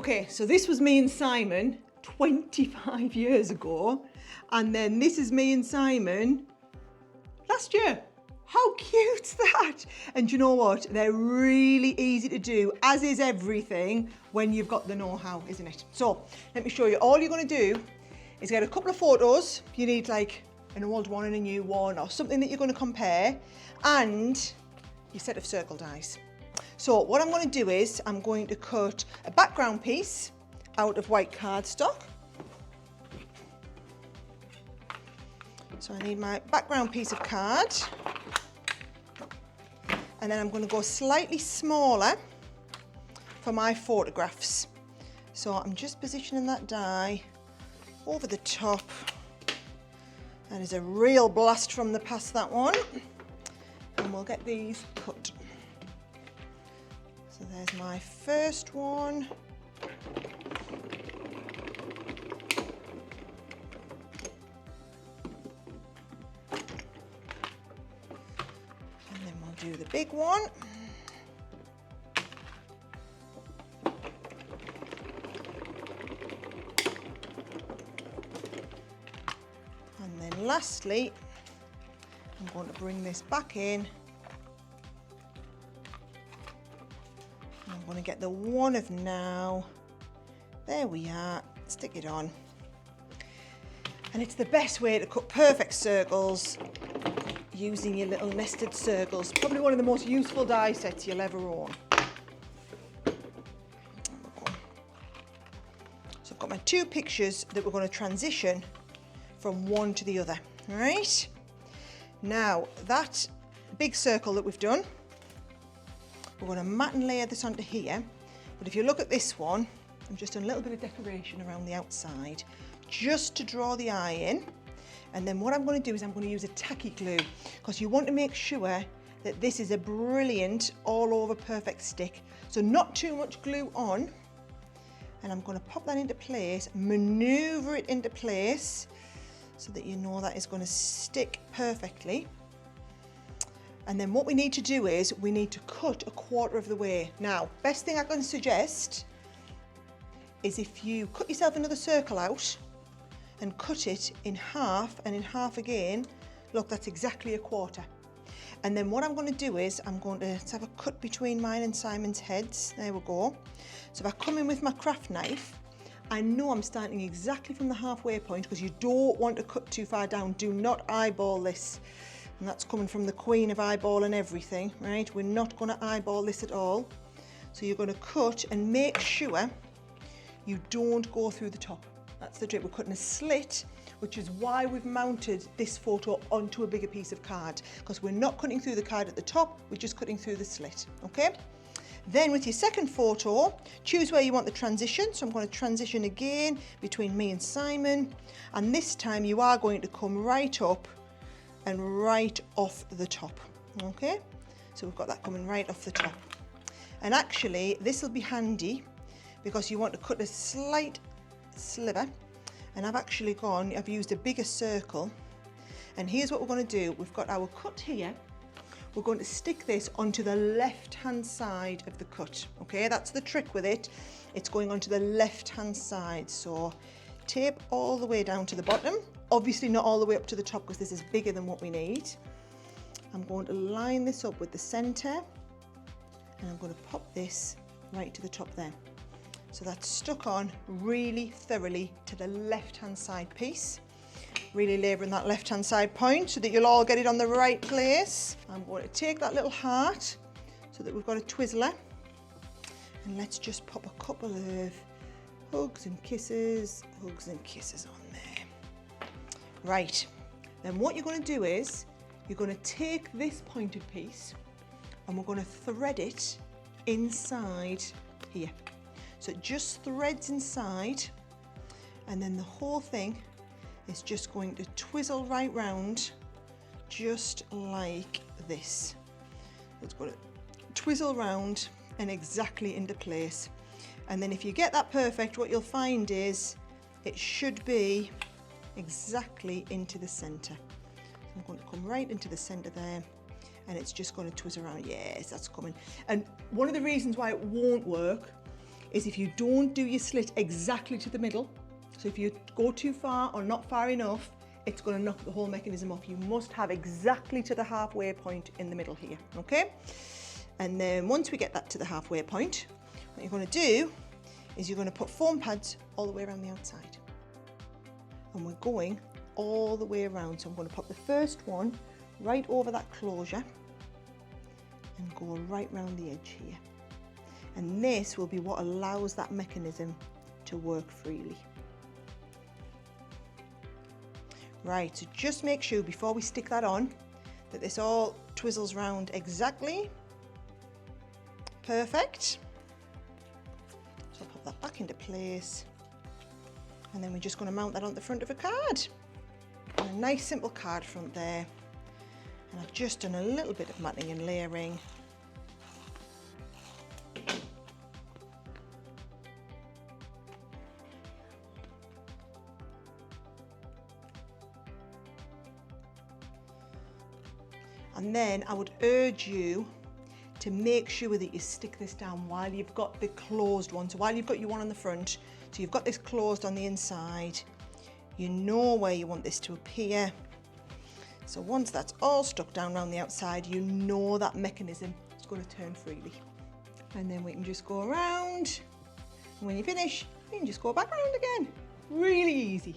Okay, so this was me and Simon 25 years ago, and then this is me and Simon last year. How cute's that? And you know what? They're really easy to do, as is everything when you've got the know-how, isn't it? So let me show you. All you're going to do is get a couple of photos. You need like an old one and a new one, or something that you're going to compare, and your set of circle dies. So what I'm going to do is I'm going to cut a background piece out of white cardstock. So I need my background piece of card. And then I'm going to go slightly smaller for my photographs. So I'm just positioning that die over the top. That is a real blast from the past, that one. And we'll get these cut. So there's my first one. Do the big one. And then lastly, I'm going to bring this back in. I'm going to get the one of now. There we are. Stick it on. And it's the best way to cut perfect circles, using your little nested circles. Probably one of the most useful die sets you'll ever own. So I've got my two pictures that we're going to transition from one to the other. All right. Now that big circle that we've done, we're going to mat and layer this onto here. But if you look at this one, I've just done a little bit of decoration around the outside, just to draw the eye in. And then what I'm going to do is I'm going to use a tacky glue, because you want to make sure that this is a brilliant all over perfect stick. So not too much glue on. And I'm going to pop that into place, maneuver it into place so that you know that is going to stick perfectly. And then what we need to do is we need to cut a quarter of the way. Now, best thing I can suggest is if you cut yourself another circle out and cut it in half and in half again. Look, that's exactly a quarter. And then what I'm going to do is I'm going to have a cut between mine and Simon's heads. There we go. So if I come in with my craft knife, I know I'm starting exactly from the halfway point, because you don't want to cut too far down. Do not eyeball this. And that's coming from the queen of eyeballing everything, right? We're not going to eyeball this at all. So you're going to cut and make sure you don't go through the top. That's the trick. We're cutting a slit, which is why we've mounted this photo onto a bigger piece of card, because we're not cutting through the card at the top, we're just cutting through the slit, okay? Then with your second photo, choose where you want the transition. So I'm going to transition again between me and Simon, and this time you are going to come right up and right off the top, okay? So we've got that coming right off the top. And actually, this will be handy because you want to cut a slight sliver, and I've used a bigger circle, and here's what we're going to do. We've got our cut here. We're going to stick this onto the left hand side of the cut, okay? That's the trick with it. It's going onto the left hand side. So tape all the way down to the bottom, obviously not all the way up to the top, because this is bigger than what we need. I'm going to line this up with the center, and I'm going to pop this right to the top there. So that's stuck on really thoroughly to the left-hand side piece. Really labouring that left-hand side point so that you'll all get it on the right place. I'm going to take that little heart so that we've got a Twizzler, and let's just pop a couple of hugs and kisses on there. Right, then what you're going to do is you're going to take this pointed piece and we're going to thread it inside here. So it just threads inside, and then the whole thing is just going to twizzle right round, just like this. It's going to twizzle round and exactly into place. And then if you get that perfect, what you'll find is it should be exactly into the centre. I'm going to come right into the centre there, and it's just going to twist around. Yes, that's coming. And one of the reasons why it won't work is if you don't do your slit exactly to the middle, so if you go too far or not far enough, it's going to knock the whole mechanism off. You must have exactly to the halfway point in the middle here, okay? And then once we get that to the halfway point, what you're going to do is you're going to put foam pads all the way around the outside. And we're going all the way around. So I'm going to pop the first one right over that closure and go right round the edge here. And this will be what allows that mechanism to work freely. Right, so just make sure before we stick that on that this all twizzles round exactly. Perfect. So I'll pop that back into place. And then we're just going to mount that on the front of a card. And a nice simple card front there. And I've just done a little bit of matting and layering. And then I would urge you to make sure that you stick this down while you've got the closed one. So while you've got your one on the front, so you've got this closed on the inside, you know where you want this to appear. So once that's all stuck down around the outside, you know that mechanism is going to turn freely. And then we can just go around. And when you finish, you can just go back around again. Really easy.